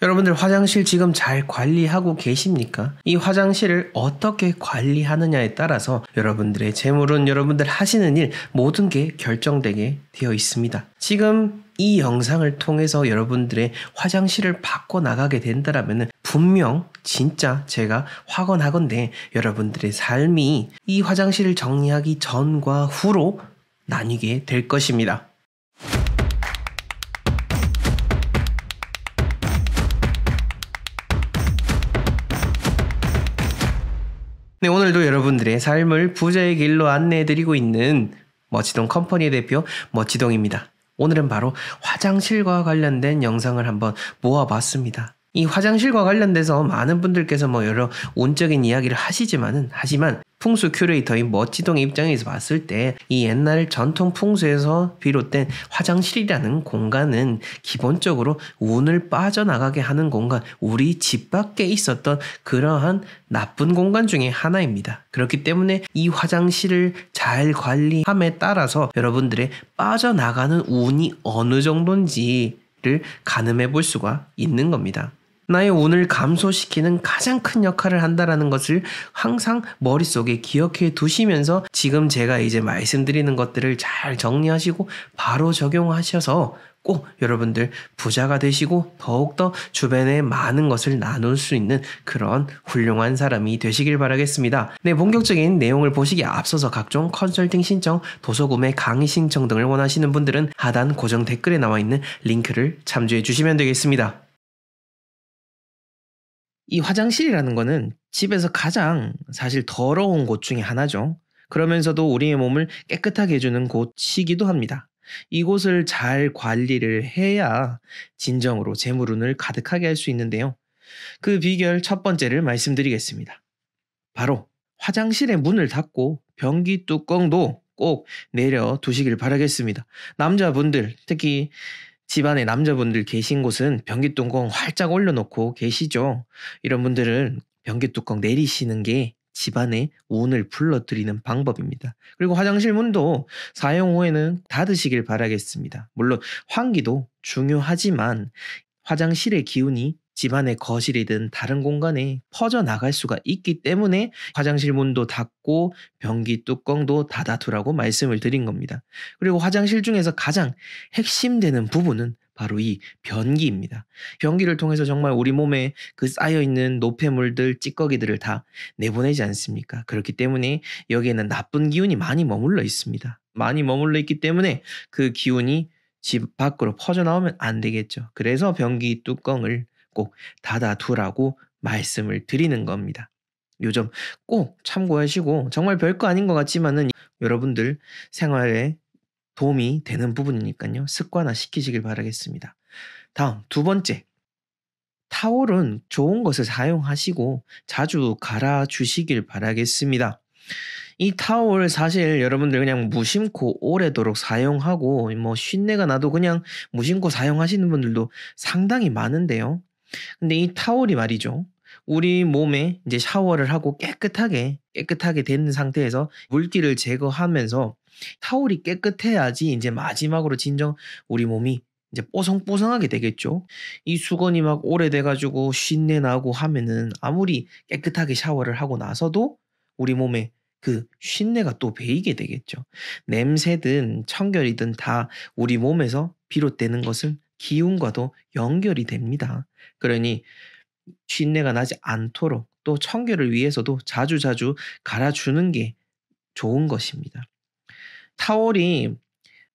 여러분들 화장실 지금 잘 관리하고 계십니까? 이 화장실을 어떻게 관리하느냐에 따라서 여러분들의 재물은 여러분들 하시는 일 모든 게 결정되게 되어 있습니다. 지금 이 영상을 통해서 여러분들의 화장실을 바꿔나가게 된다면 분명 진짜 제가 확언하건대 여러분들의 삶이 이 화장실을 정리하기 전과 후로 나뉘게 될 것입니다. 네, 오늘도 여러분들의 삶을 부자의 길로 안내해드리고 있는 멋지동 컴퍼니의 대표 멋지동입니다. 오늘은 바로 화장실과 관련된 영상을 한번 모아봤습니다. 이 화장실과 관련돼서 많은 분들께서 여러 운적인 이야기를 하지만 풍수 큐레이터인 멋지동의 입장에서 봤을 때 이 옛날 전통 풍수에서 비롯된 화장실이라는 공간은 기본적으로 운을 빠져나가게 하는 공간, 우리 집 밖에 있었던 그러한 나쁜 공간 중에 하나입니다. 그렇기 때문에 이 화장실을 잘 관리함에 따라서 여러분들의 빠져나가는 운이 어느 정도인지를 가늠해 볼 수가 있는 겁니다. 나의 운을 감소시키는 가장 큰 역할을 한다는 것을 항상 머릿속에 기억해 두시면서 지금 제가 이제 말씀드리는 것들을 잘 정리하시고 바로 적용하셔서 꼭 여러분들 부자가 되시고 더욱더 주변에 많은 것을 나눌 수 있는 그런 훌륭한 사람이 되시길 바라겠습니다. 네, 본격적인 내용을 보시기에 앞서서 각종 컨설팅 신청, 도서 구매, 강의 신청 등을 원하시는 분들은 하단 고정 댓글에 나와 있는 링크를 참조해 주시면 되겠습니다. 이 화장실이라는 거는 집에서 가장 사실 더러운 곳 중에 하나죠. 그러면서도 우리의 몸을 깨끗하게 해주는 곳이기도 합니다. 이곳을 잘 관리를 해야 진정으로 재물운을 가득하게 할 수 있는데요. 그 비결 첫 번째를 말씀드리겠습니다. 바로 화장실의 문을 닫고 변기 뚜껑도 꼭 내려 두시길 바라겠습니다. 남자분들, 특히 집안에 남자분들 계신 곳은 변기 뚜껑 활짝 올려놓고 계시죠? 이런 분들은 변기 뚜껑 내리시는 게 집안에 운을 불러들이는 방법입니다. 그리고 화장실 문도 사용 후에는 닫으시길 바라겠습니다. 물론 환기도 중요하지만 화장실의 기운이 집안의 거실이든 다른 공간에 퍼져나갈 수가 있기 때문에 화장실 문도 닫고 변기 뚜껑도 닫아두라고 말씀을 드린 겁니다. 그리고 화장실 중에서 가장 핵심되는 부분은 바로 이 변기입니다. 변기를 통해서 정말 우리 몸에 그 쌓여있는 노폐물들, 찌꺼기들을 다 내보내지 않습니까? 그렇기 때문에 여기에는 나쁜 기운이 많이 머물러 있습니다. 많이 머물러 있기 때문에 그 기운이 집 밖으로 퍼져나오면 안 되겠죠. 그래서 변기 뚜껑을 꼭 닫아두라고 말씀을 드리는 겁니다. 요 점 꼭 참고하시고 정말 별거 아닌 것 같지만은 여러분들 생활에 도움이 되는 부분이니까요. 습관화 시키시길 바라겠습니다. 다음 두 번째. 타월은 좋은 것을 사용하시고 자주 갈아주시길 바라겠습니다. 이 타월 사실 여러분들 그냥 무심코 오래도록 사용하고 쉰내가 나도 그냥 무심코 사용하시는 분들도 상당히 많은데요. 근데 이 타월이 말이죠. 우리 몸에 이제 샤워를 하고 깨끗하게 된 상태에서 물기를 제거하면서 타월이 깨끗해야지 이제 마지막으로 진정 우리 몸이 이제 뽀송뽀송하게 되겠죠. 이 수건이 막 오래돼가지고 쉰내 나고 하면은 아무리 깨끗하게 샤워를 하고 나서도 우리 몸에 그 쉰내가 또 배이게 되겠죠. 냄새든 청결이든 다 우리 몸에서 비롯되는 것은 기운과도 연결이 됩니다. 그러니 쉰내가 나지 않도록 또 청결을 위해서도 자주자주 갈아주는 게 좋은 것입니다. 타월이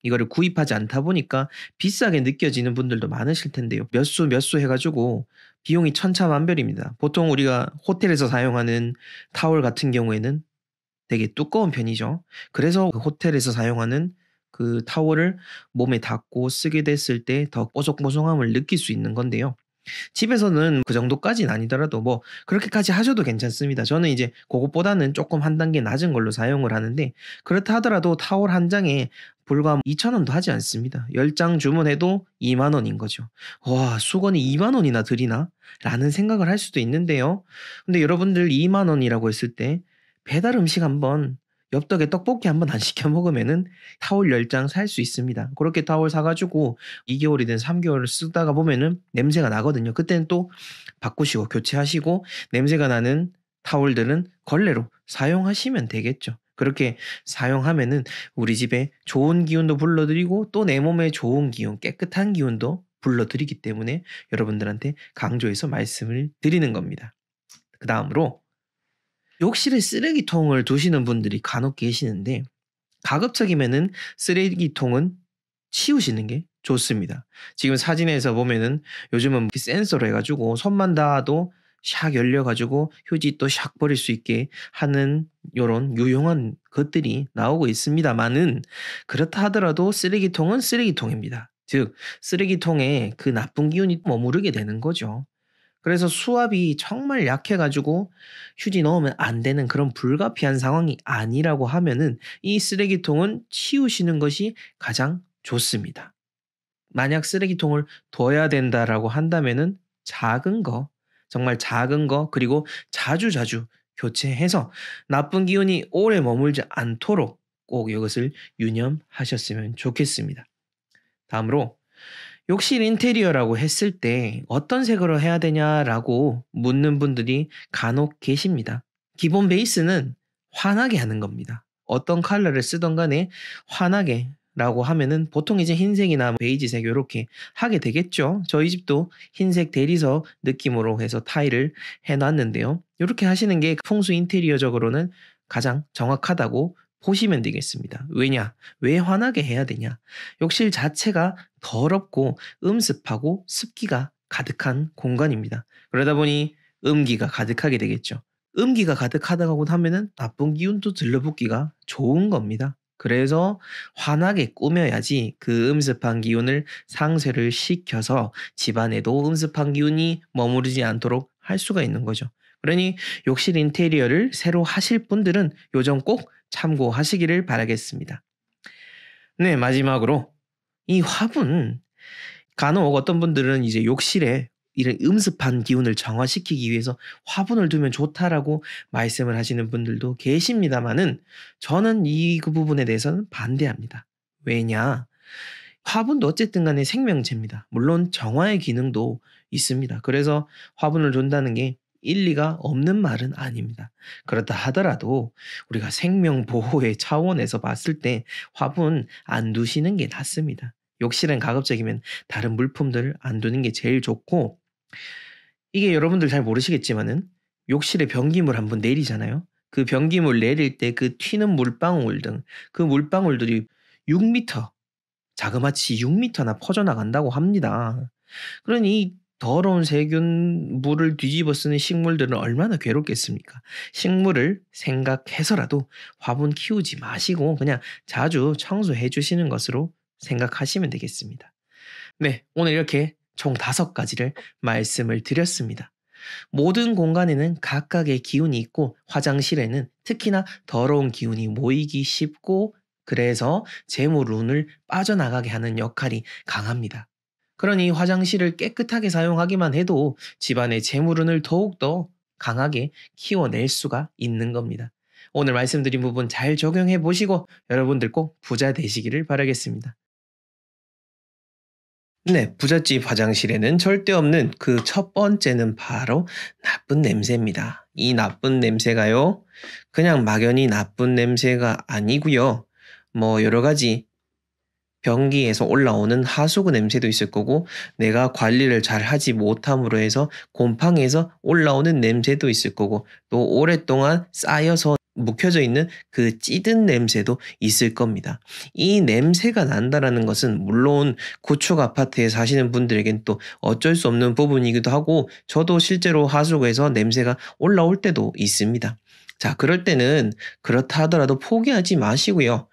이거를 구입하지 않다 보니까 비싸게 느껴지는 분들도 많으실 텐데요. 몇 수 해가지고 비용이 천차만별입니다. 보통 우리가 호텔에서 사용하는 타월 같은 경우에는 되게 두꺼운 편이죠. 그래서 그 호텔에서 사용하는 그 타월을 몸에 닿고 쓰게 됐을 때 더 뽀송뽀송함을 느낄 수 있는 건데요. 집에서는 그 정도까지는 아니더라도 그렇게까지 하셔도 괜찮습니다. 저는 이제 그것보다는 조금 한 단계 낮은 걸로 사용을 하는데 그렇다 하더라도 타월 한 장에 불과 2,000원도 하지 않습니다. 10장 주문해도 2만 원인 거죠. 와, 수건이 2만 원이나 들이나? 라는 생각을 할 수도 있는데요. 근데 여러분들 2만 원이라고 했을 때 배달 음식 한번 엽떡에 떡볶이 한번 안 시켜 먹으면은 타월 10장 살 수 있습니다. 그렇게 타월 사 가지고 2개월이든 3개월을 쓰다가 보면은 냄새가 나거든요. 그때는 또 바꾸시고 교체하시고 냄새가 나는 타월들은 걸레로 사용하시면 되겠죠. 그렇게 사용하면은 우리 집에 좋은 기운도 불러들이고 또 내 몸에 좋은 기운, 깨끗한 기운도 불러들이기 때문에 여러분들한테 강조해서 말씀을 드리는 겁니다. 그다음으로 욕실에 쓰레기통을 두시는 분들이 간혹 계시는데 가급적이면은 쓰레기통은 치우시는 게 좋습니다. 지금 사진에서 보면은 요즘은 센서로 해가지고 손만 닿아도 샥 열려가지고 휴지 또 샥 버릴 수 있게 하는 요런 유용한 것들이 나오고 있습니다만은 그렇다 하더라도 쓰레기통은 쓰레기통입니다. 즉 쓰레기통에 그 나쁜 기운이 머무르게 되는 거죠. 그래서 수압이 정말 약해가지고 휴지 넣으면 안 되는 그런 불가피한 상황이 아니라고 하면은 이 쓰레기통은 치우시는 것이 가장 좋습니다. 만약 쓰레기통을 둬야 된다라고 한다면은 작은 거, 정말 작은 거, 그리고 자주자주 교체해서 나쁜 기운이 오래 머물지 않도록 꼭 이것을 유념하셨으면 좋겠습니다. 다음으로 욕실 인테리어라고 했을 때 어떤 색으로 해야 되냐라고 묻는 분들이 간혹 계십니다. 기본 베이스는 환하게 하는 겁니다. 어떤 컬러를 쓰던 간에 환하게 라고 하면은 보통 이제 흰색이나 베이지색 이렇게 하게 되겠죠. 저희 집도 흰색 대리석 느낌으로 해서 타일을 해놨는데요. 이렇게 하시는 게 풍수 인테리어적으로는 가장 정확하다고 보시면 되겠습니다. 왜냐? 왜 환하게 해야 되냐? 욕실 자체가 더럽고 음습하고 습기가 가득한 공간입니다. 그러다 보니 음기가 가득하게 되겠죠. 음기가 가득하다고 하면은 나쁜 기운도 들러붙기가 좋은 겁니다. 그래서 환하게 꾸며야지 그 음습한 기운을 상쇄를 시켜서 집안에도 음습한 기운이 머무르지 않도록 할 수가 있는 거죠. 그러니 욕실 인테리어를 새로 하실 분들은 요 점 꼭 참고하시기를 바라겠습니다. 네, 마지막으로 이 화분 간혹 어떤 분들은 이제 욕실에 이런 음습한 기운을 정화시키기 위해서 화분을 두면 좋다라고 말씀을 하시는 분들도 계십니다만은 저는 이 그 부분에 대해서는 반대합니다. 왜냐? 화분도 어쨌든 간에 생명체입니다. 물론 정화의 기능도 있습니다. 그래서 화분을 둔다는 게 일리가 없는 말은 아닙니다. 그렇다 하더라도 우리가 생명 보호의 차원에서 봤을 때 화분 안 두시는 게 낫습니다. 욕실은 가급적이면 다른 물품들을 안 두는 게 제일 좋고 이게 여러분들 잘 모르시겠지만은 욕실에 변기물 한번 내리잖아요. 그 변기물 내릴 때 그 튀는 물방울 등 그 물방울들이 6m 자그마치 6m나 퍼져나간다고 합니다. 그러니 이 더러운 세균 물을 뒤집어 쓰는 식물들은 얼마나 괴롭겠습니까? 식물을 생각해서라도 화분 키우지 마시고 그냥 자주 청소해 주시는 것으로 생각하시면 되겠습니다. 네, 오늘 이렇게 총 5가지를 말씀을 드렸습니다. 모든 공간에는 각각의 기운이 있고 화장실에는 특히나 더러운 기운이 모이기 쉽고 그래서 재물운을 빠져나가게 하는 역할이 강합니다. 그러니 화장실을 깨끗하게 사용하기만 해도 집안의 재물운을 더욱더 강하게 키워낼 수가 있는 겁니다. 오늘 말씀드린 부분 잘 적용해 보시고 여러분들 꼭 부자 되시기를 바라겠습니다. 네, 부잣집 화장실에는 절대 없는 그 첫 번째는 바로 나쁜 냄새입니다. 이 나쁜 냄새가요, 그냥 막연히 나쁜 냄새가 아니고요. 뭐 여러 가지 변기에서 올라오는 하수구 냄새도 있을 거고 내가 관리를 잘 하지 못함으로 해서 곰팡이에서 올라오는 냄새도 있을 거고 또 오랫동안 쌓여서 묵혀져 있는 그 찌든 냄새도 있을 겁니다. 이 냄새가 난다라는 것은 물론 구축 아파트에 사시는 분들에겐 또 어쩔 수 없는 부분이기도 하고 저도 실제로 하수구에서 냄새가 올라올 때도 있습니다. 자, 그럴 때는 그렇다 하더라도 포기하지 마시고요.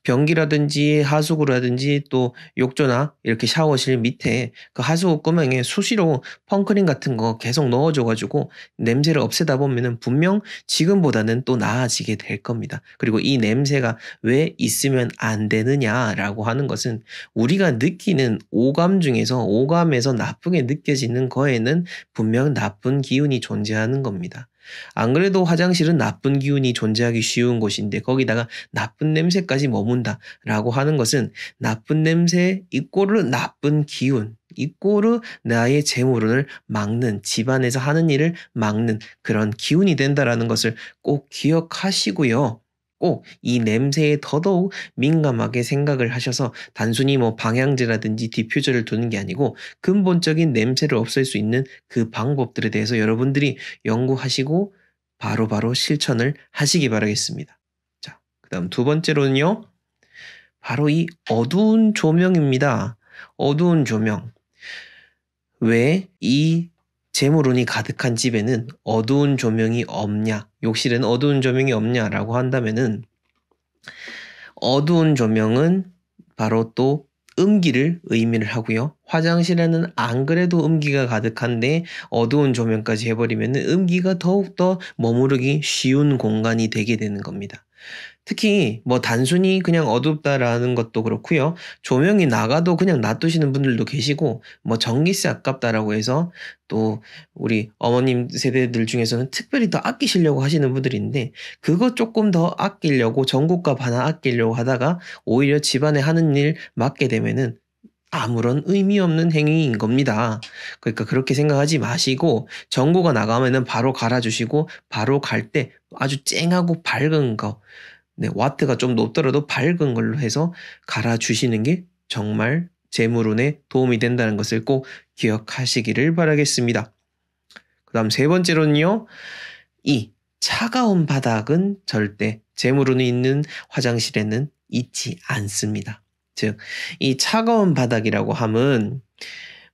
변기라든지 하수구라든지 또 욕조나 이렇게 샤워실 밑에 그 하수구 구멍에 수시로 펑크림 같은 거 계속 넣어줘 가지고 냄새를 없애다 보면은 분명 지금보다는 또 나아지게 될 겁니다. 그리고 이 냄새가 왜 있으면 안 되느냐라고 하는 것은 우리가 느끼는 오감 중에서 오감에서 나쁘게 느껴지는 거에는 분명 나쁜 기운이 존재하는 겁니다. 안 그래도 화장실은 나쁜 기운이 존재하기 쉬운 곳인데 거기다가 나쁜 냄새까지 머문다라고 하는 것은 나쁜 냄새 이꼬르 나쁜 기운 이꼬르 나의 재물운을 막는 집안에서 하는 일을 막는 그런 기운이 된다라는 것을 꼭 기억하시고요. 꼭 이 냄새에 더더욱 민감하게 생각을 하셔서 단순히 뭐 방향제라든지 디퓨저를 두는 게 아니고 근본적인 냄새를 없앨 수 있는 그 방법들에 대해서 여러분들이 연구하시고 바로바로 실천을 하시기 바라겠습니다. 자, 그다음 두 번째로는요. 바로 이 어두운 조명입니다. 어두운 조명. 왜 이 재물운이 가득한 집에는 어두운 조명이 없냐? 욕실에는 어두운 조명이 없냐라고 한다면은 어두운 조명은 바로 또 음기를 의미를 하고요. 화장실에는 안 그래도 음기가 가득한데 어두운 조명까지 해버리면 음기가 더욱더 머무르기 쉬운 공간이 되게 되는 겁니다. 특히 뭐 단순히 그냥 어둡다라는 것도 그렇고요. 조명이 나가도 그냥 놔두시는 분들도 계시고 뭐 전기세 아깝다라고 해서 또 우리 어머님 세대들 중에서는 특별히 더 아끼시려고 하시는 분들이 있는데 그거 조금 더 아끼려고 전국값 하나 아끼려고 하다가 오히려 집안에 하는 일 맡게 되면은 아무런 의미 없는 행위인 겁니다. 그러니까 그렇게 생각하지 마시고 전구가 나가면은 바로 갈아주시고 바로 갈 때 아주 쨍하고 밝은 거 네, 와트가 좀 높더라도 밝은 걸로 해서 갈아주시는 게 정말 재물운에 도움이 된다는 것을 꼭 기억하시기를 바라겠습니다. 그 다음 세 번째로는요. 이 차가운 바닥은 절대 재물운이 있는 화장실에는 있지 않습니다. 즉, 이 차가운 바닥이라고 함은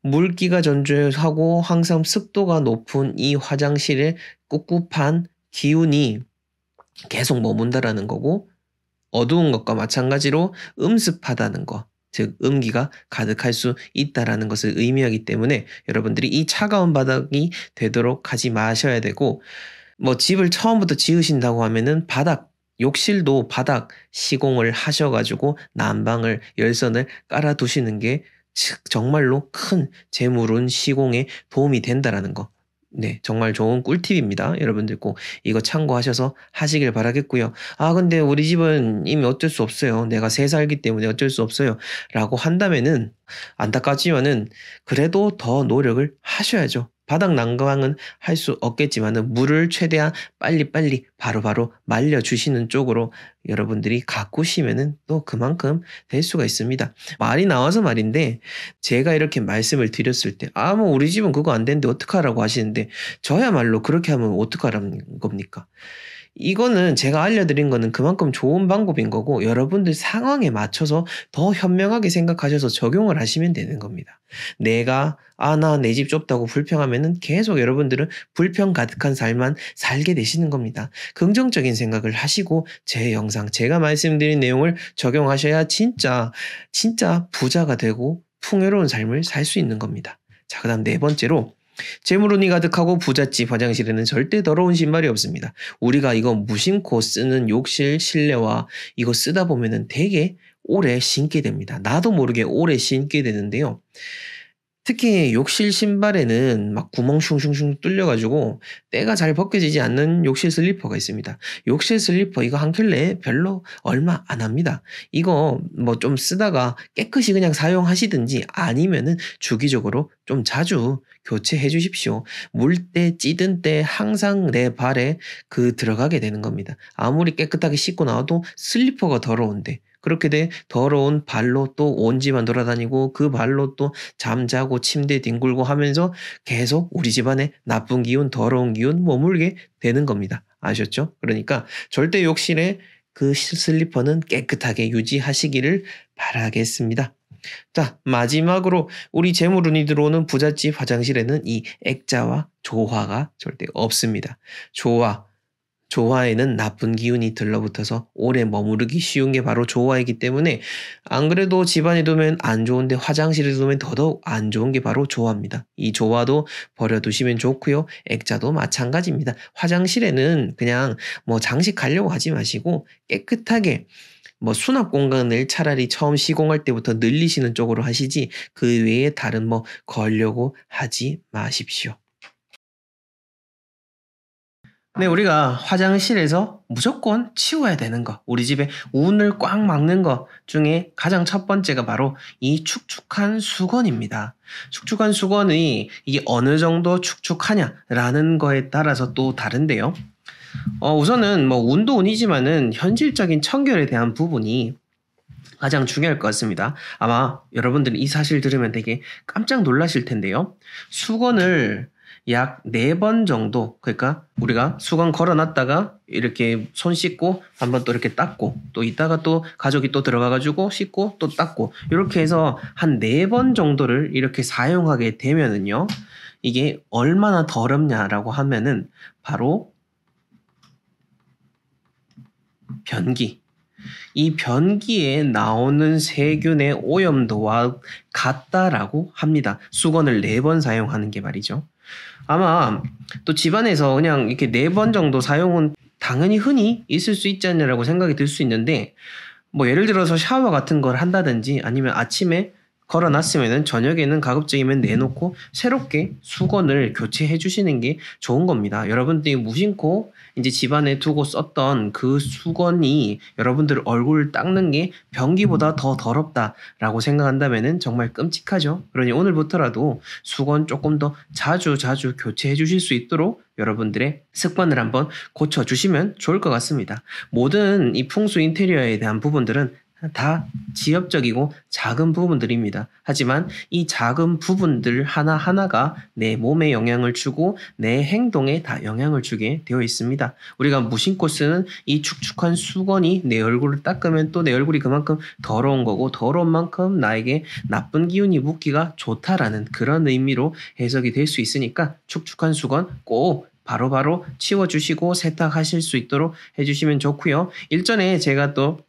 물기가 전조하고 항상 습도가 높은 이 화장실의 꿉꿉한 기운이 계속 머문다라는 거고 어두운 것과 마찬가지로 음습하다는 것, 즉 음기가 가득할 수 있다라는 것을 의미하기 때문에 여러분들이 이 차가운 바닥이 되도록 하지 마셔야 되고 뭐 집을 처음부터 지으신다고 하면은 바닥 욕실도 바닥 시공을 하셔가지고 난방을 열선을 깔아두시는 게 정말로 큰 재물운 시공에 도움이 된다라는 거. 네, 정말 좋은 꿀팁입니다. 여러분들 꼭 이거 참고하셔서 하시길 바라겠고요. 아, 근데 우리 집은 이미 어쩔 수 없어요. 내가 새 살기 때문에 어쩔 수 없어요. 라고 한다면은 안타깝지만은 그래도 더 노력을 하셔야죠. 바닥 난방은 할 수 없겠지만은 물을 최대한 빨리빨리 바로바로 말려주시는 쪽으로 여러분들이 가꾸시면은 또 그만큼 될 수가 있습니다. 말이 나와서 말인데 제가 이렇게 말씀을 드렸을 때 아, 뭐 우리 집은 그거 안 되는데 어떡하라고 하시는데 저야말로 그렇게 하면 어떡하라는 겁니까? 이거는 제가 알려드린 거는 그만큼 좋은 방법인 거고 여러분들 상황에 맞춰서 더 현명하게 생각하셔서 적용을 하시면 되는 겁니다. 내가 나 내 집 좁다고 불평하면은 계속 여러분들은 불평 가득한 삶만 살게 되시는 겁니다. 긍정적인 생각을 하시고 제 영상 제가 말씀드린 내용을 적용하셔야 진짜 부자가 되고 풍요로운 삶을 살 수 있는 겁니다. 자, 그다음 네 번째로 재물운이 가득하고 부잣집 화장실에는 절대 더러운 신발이 없습니다. 우리가 이거 무심코 쓰는 욕실 실내화 이거 쓰다 보면은 되게 오래 신게 됩니다. 나도 모르게 오래 신게 되는데요. 특히 욕실 신발에는 막 구멍 슝슝슝 뚫려가지고 때가 잘 벗겨지지 않는 욕실 슬리퍼가 있습니다. 욕실 슬리퍼 이거 한 켤레 별로 얼마 안 합니다. 이거 뭐 좀 쓰다가 깨끗이 그냥 사용하시든지 아니면은 주기적으로 좀 자주 교체해 주십시오. 물때 찌든 때 항상 내 발에 들어가게 되는 겁니다. 아무리 깨끗하게 씻고 나와도 슬리퍼가 더러운데 그렇게 돼 더러운 발로 또 온 집안 돌아다니고 그 발로 또 잠자고 침대 뒹굴고 하면서 계속 우리 집안에 나쁜 기운, 더러운 기운 머물게 되는 겁니다. 아셨죠? 그러니까 절대 욕실에 그 슬리퍼는 깨끗하게 유지하시기를 바라겠습니다. 자, 마지막으로 우리 재물운이 들어오는 부잣집 화장실에는 이 액자와 조화가 절대 없습니다. 조화, 조화에는 나쁜 기운이 들러붙어서 오래 머무르기 쉬운 게 바로 조화이기 때문에 안 그래도 집안에 두면 안 좋은데 화장실에 두면 더더욱 안 좋은 게 바로 조화입니다. 이 조화도 버려두시면 좋고요. 액자도 마찬가지입니다. 화장실에는 그냥 뭐 장식하려고 하지 마시고 깨끗하게 뭐 수납 공간을 차라리 처음 시공할 때부터 늘리시는 쪽으로 하시지 그 외에 다른 뭐 걸려고 하지 마십시오. 네, 우리가 화장실에서 무조건 치워야 되는 거, 우리 집에 운을 꽉 막는 거 중에 가장 첫 번째가 바로 이 축축한 수건입니다. 축축한 수건이 이게 어느 정도 축축하냐라는 거에 따라서 또 다른데요. 우선은 뭐 운도 운이지만은 현실적인 청결에 대한 부분이 가장 중요할 것 같습니다. 아마 여러분들은 이 사실 들으면 되게 깜짝 놀라실 텐데요. 수건을 약 4번 정도, 그러니까 우리가 수건 걸어놨다가 이렇게 손 씻고 한번 또 이렇게 닦고 또 이따가 또 가족이 또 들어가가지고 씻고 또 닦고 이렇게 해서 한 4번 정도를 이렇게 사용하게 되면은요. 이게 얼마나 더럽냐라고 하면은 바로 변기. 이 변기에 나오는 세균의 오염도와 같다라고 합니다. 수건을 4번 사용하는 게 말이죠. 아마 또 집안에서 그냥 이렇게 4번 정도 사용은 당연히 흔히 있을 수 있지 않냐라고 생각이 들 수 있는데 뭐 예를 들어서 샤워 같은 걸 한다든지 아니면 아침에 걸어놨으면은 저녁에는 가급적이면 내놓고 새롭게 수건을 교체해 주시는 게 좋은 겁니다. 여러분들이 무심코 이제 집안에 두고 썼던 그 수건이 여러분들 얼굴을 닦는 게 변기보다 더 더럽다라고 생각한다면은 정말 끔찍하죠. 그러니 오늘부터라도 수건 조금 더 자주 교체해 주실 수 있도록 여러분들의 습관을 한번 고쳐 주시면 좋을 것 같습니다. 모든 이 풍수 인테리어에 대한 부분들은 다 지엽적이고 작은 부분들입니다. 하지만 이 작은 부분들 하나하나가 내 몸에 영향을 주고 내 행동에 다 영향을 주게 되어 있습니다. 우리가 무심코 쓰는 이 축축한 수건이 내 얼굴을 닦으면 또 내 얼굴이 그만큼 더러운 거고 더러운 만큼 나에게 나쁜 기운이 묻기가 좋다라는 그런 의미로 해석이 될 수 있으니까 축축한 수건 꼭 바로바로 치워주시고 세탁하실 수 있도록 해주시면 좋고요. 일전에 제가 또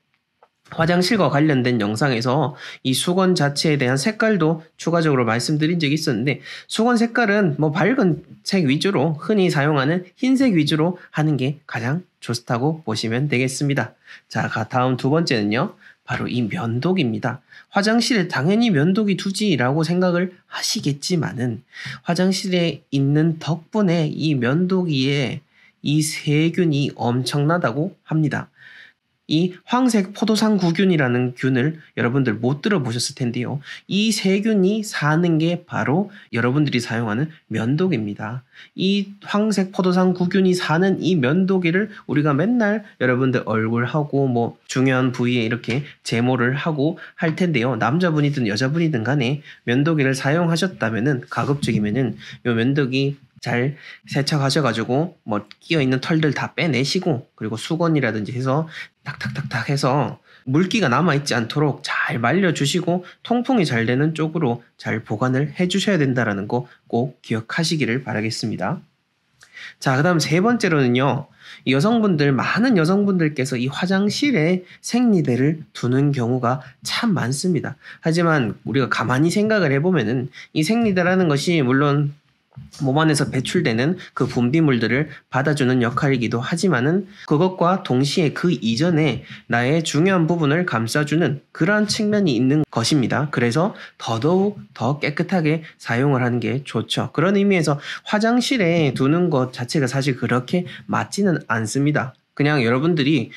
화장실과 관련된 영상에서 이 수건 자체에 대한 색깔도 추가적으로 말씀드린 적이 있었는데 수건 색깔은 뭐 밝은 색 위주로 흔히 사용하는 흰색 위주로 하는 게 가장 좋다고 보시면 되겠습니다. 자, 다음 두 번째는요. 바로 이 면도기입니다. 화장실에 당연히 면도기 두지라고 생각을 하시겠지만은 화장실에 있는 덕분에 이 면도기에 이 세균이 엄청나다고 합니다. 이 황색 포도상구균이라는 균을 여러분들 못 들어보셨을 텐데요. 이 세균이 사는 게 바로 여러분들이 사용하는 면도기입니다. 이 황색 포도상구균이 사는 이 면도기를 우리가 맨날 여러분들 얼굴하고 뭐 중요한 부위에 이렇게 제모를 하고 할 텐데요. 남자분이든 여자분이든 간에 면도기를 사용하셨다면은 가급적이면은 이 면도기 잘 세척하셔가지고 뭐 끼어있는 털들 다 빼내시고 그리고 수건이라든지 해서 탁탁탁탁 해서 물기가 남아있지 않도록 잘 말려주시고 통풍이 잘 되는 쪽으로 잘 보관을 해주셔야 된다는 거 꼭 기억하시기를 바라겠습니다. 자, 그 다음 세 번째로는요. 많은 여성분들께서 이 화장실에 생리대를 두는 경우가 참 많습니다. 하지만 우리가 가만히 생각을 해보면은 이 생리대라는 것이 물론 몸 안에서 배출되는 그 분비물들을 받아주는 역할이기도 하지만은 그것과 동시에 그 이전에 나의 중요한 부분을 감싸주는 그러한 측면이 있는 것입니다. 그래서 더더욱 더 깨끗하게 사용을 하는 게 좋죠. 그런 의미에서 화장실에 두는 것 자체가 사실 그렇게 맞지는 않습니다. 그냥 여러분들이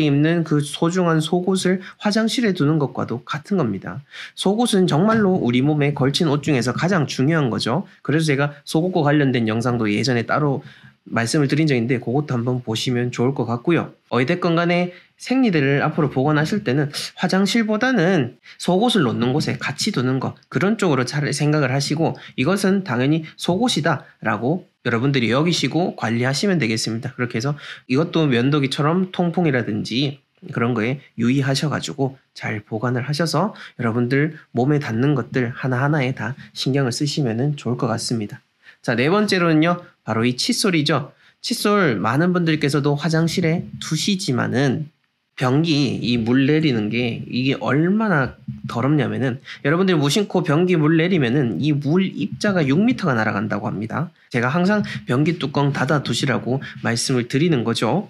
입는 그 소중한 속옷을 화장실에 두는 것과도 같은 겁니다. 속옷은 정말로 우리 몸에 걸친 옷 중에서 가장 중요한 거죠. 그래서 제가 속옷과 관련된 영상도 예전에 따로 말씀을 드린 적인데 그것도 한번 보시면 좋을 것 같고요. 어찌됐건 간에 생리대를 앞으로 보관하실 때는 화장실보다는 속옷을 놓는 곳에 같이 두는 거 그런 쪽으로 잘 생각을 하시고 이것은 당연히 속옷이다라고 여러분들이 여기시고 관리하시면 되겠습니다. 그렇게 해서 이것도 면도기처럼 통풍이라든지 그런 거에 유의하셔가지고 잘 보관을 하셔서 여러분들 몸에 닿는 것들 하나하나에 다 신경을 쓰시면 좋을 것 같습니다. 자, 네 번째로는요. 바로 이 칫솔이죠. 칫솔 많은 분들께서도 화장실에 두시지만은 변기 이 물 내리는 게 이게 얼마나 더럽냐면은 여러분들 무심코 변기 물 내리면은 이 물 입자가 6m가 날아간다고 합니다. 제가 항상 변기 뚜껑 닫아 두시라고 말씀을 드리는 거죠.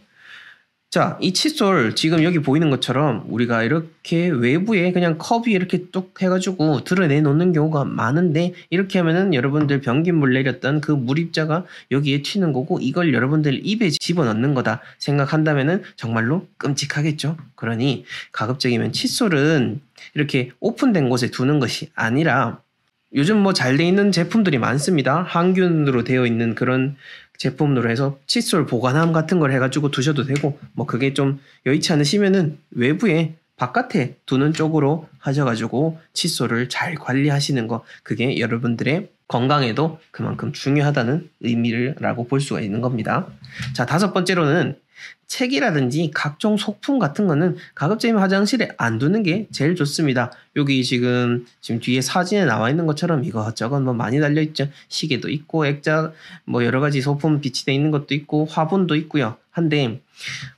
자, 이 칫솔 지금 여기 보이는 것처럼 우리가 이렇게 외부에 그냥 컵 위에 이렇게 뚝 해가지고 드러내 놓는 경우가 많은데 이렇게 하면은 여러분들 변기물 내렸던 그 물입자가 여기에 튀는 거고 이걸 여러분들 입에 집어넣는 거다 생각한다면은 정말로 끔찍하겠죠. 그러니 가급적이면 칫솔은 이렇게 오픈된 곳에 두는 것이 아니라 요즘 뭐 잘 돼 있는 제품들이 많습니다. 항균으로 되어 있는 그런 제품으로 해서 칫솔 보관함 같은 걸 해가지고 두셔도 되고 뭐 그게 좀 여의치 않으시면은 외부에 바깥에 두는 쪽으로 하셔가지고 칫솔을 잘 관리하시는 거 그게 여러분들의 건강에도 그만큼 중요하다는 의미라고 볼 수가 있는 겁니다. 자, 5번째로는 책이라든지 각종 소품 같은 거는 가급적이면 화장실에 안 두는 게 제일 좋습니다. 여기 지금 뒤에 사진에 나와 있는 것처럼 이것저것 뭐 많이 달려있죠. 시계도 있고 액자 뭐 여러 가지 소품 비치되어 있는 것도 있고 화분도 있고요. 한데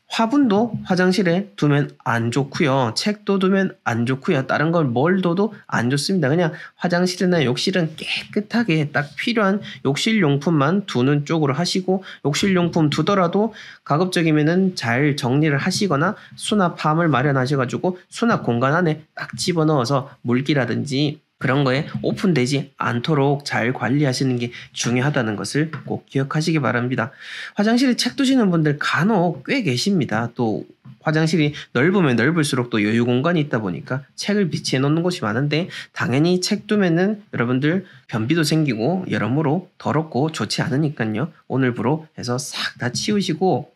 화분도 화장실에 두면 안 좋고요. 책도 두면 안 좋고요. 다른 걸 뭘 둬도 안 좋습니다. 그냥 화장실이나 욕실은 깨끗하게 딱 필요한 욕실용품만 두는 쪽으로 하시고 욕실용품 두더라도 가급적이면은 잘 정리를 하시거나 수납함을 마련하셔가지고 수납 공간 안에 딱 집어넣어서 물기라든지 그런 거에 오픈되지 않도록 잘 관리하시는 게 중요하다는 것을 꼭 기억하시기 바랍니다. 화장실에 책 두시는 분들 간혹 꽤 계십니다. 또 화장실이 넓으면 넓을수록 또 여유 공간이 있다 보니까 책을 비치해 놓는 곳이 많은데 당연히 책 두면은 여러분들 변비도 생기고 여러모로 더럽고 좋지 않으니까요. 오늘부로 해서 싹 다 치우시고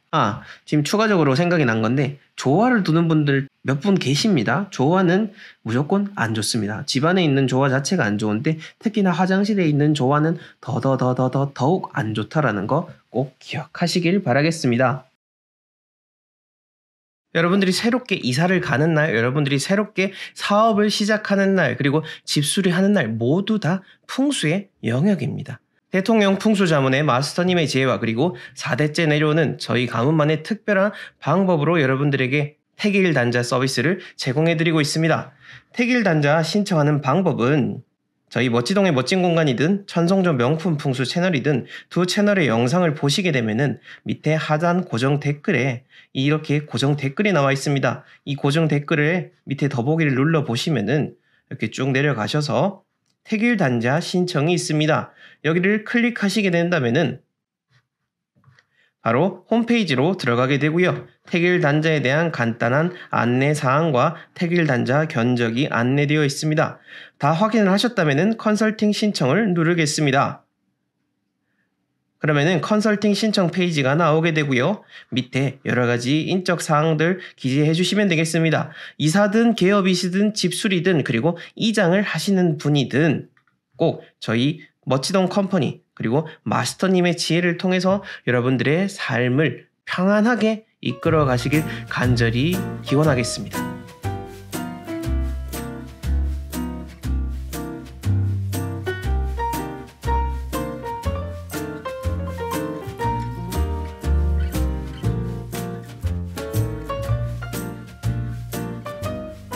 지금 추가적으로 생각이 난 건데 조화를 두는 분들 몇 분 계십니다. 조화는 무조건 안 좋습니다. 집안에 있는 조화 자체가 안 좋은데 특히나 화장실에 있는 조화는 더욱 안 좋다라는 거 꼭 기억하시길 바라겠습니다. 여러분들이 새롭게 이사를 가는 날, 여러분들이 새롭게 사업을 시작하는 날, 그리고 집수리하는 날 모두 다 풍수의 영역입니다. 대통령 풍수자문의 마스터님의 지혜와 그리고 4대째 내려오는 저희 가문만의 특별한 방법으로 여러분들에게 택일 단자 서비스를 제공해드리고 있습니다. 택일 단자 신청하는 방법은 저희 멋지동의 멋진 공간이든 천성조 명품 풍수 채널이든 두 채널의 영상을 보시게 되면은 밑에 하단 고정 댓글에 이렇게 고정 댓글이 나와 있습니다. 이 고정 댓글에 밑에 더보기를 눌러 보시면은 이렇게 쭉 내려가셔서 택일 단자 신청이 있습니다. 여기를 클릭하시게 된다면은 바로 홈페이지로 들어가게 되고요. 택일 단자에 대한 간단한 안내 사항과 택일 단자 견적이 안내되어 있습니다. 다 확인을 하셨다면은 컨설팅 신청을 누르겠습니다. 그러면은 컨설팅 신청 페이지가 나오게 되고요. 밑에 여러 가지 인적 사항들 기재해 주시면 되겠습니다. 이사든 개업이시든 집수리든 그리고 이장을 하시는 분이든 꼭 저희 멋지동 컴퍼니 그리고 마스터님의 지혜를 통해서 여러분들의 삶을 평안하게 이끌어 가시길 간절히 기원하겠습니다.